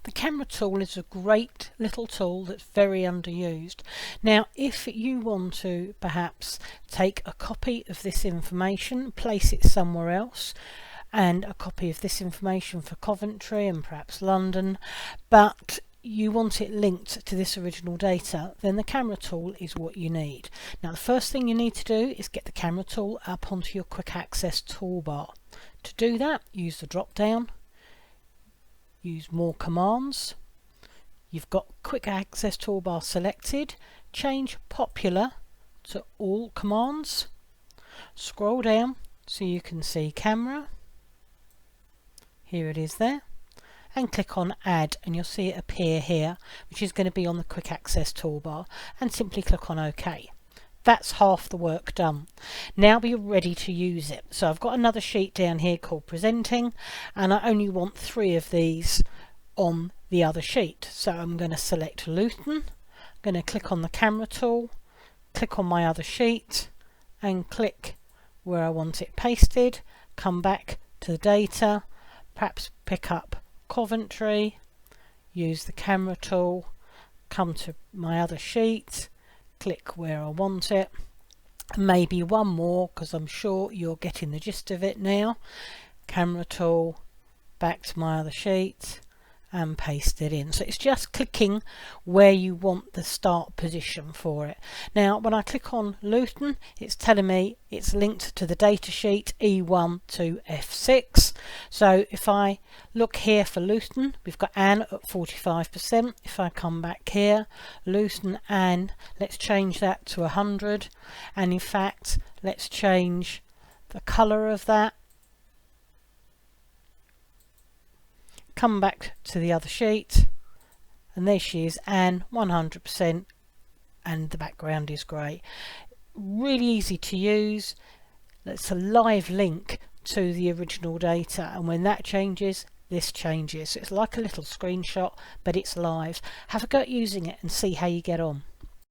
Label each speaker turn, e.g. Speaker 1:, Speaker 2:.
Speaker 1: The camera tool is a great little tool that's very underused. Now, if you want to perhaps take a copy of this information, place it somewhere else, and a copy of this information for Coventry and perhaps London, but you want it linked to this original data, then the camera tool is what you need. Now, the first thing you need to do is get the camera tool up onto your quick access toolbar. To do that, use the drop down, use more commands. You've got quick access toolbar selected, change popular to all commands, scroll down so you can see camera, here it is there, and click on add and you'll see it appear here, which is going to be on the quick access toolbar, and simply click on OK. That's half the work done. Now we're ready to use it. So I've got another sheet down here called presenting, and I only want 3 of these on the other sheet. So I'm going to select Luton, I'm going to click on the camera tool, click on my other sheet and click where I want it pasted, come back to the data, perhaps pick up Coventry, use the camera tool, come to my other sheet, click where I want it, maybe one more because I'm sure you're getting the gist of it now, camera tool, back to my other sheet and paste it in. So it's just clicking where you want the start position for it. Now when I click on Luton, it's telling me it's linked to the data sheet E1 to F6. So if I look here for Luton, we've got Anne at 45%. If I come back here, Luton Anne, let's change that to 100, and in fact let's change the colour of that. Come back to the other sheet and there she is, Anne, 100%, and the background is grey. Really easy to use. That's a live link to the original data, and when that changes, this changes. So it's like a little screenshot, but it's live. Have a go at using it and see how you get on.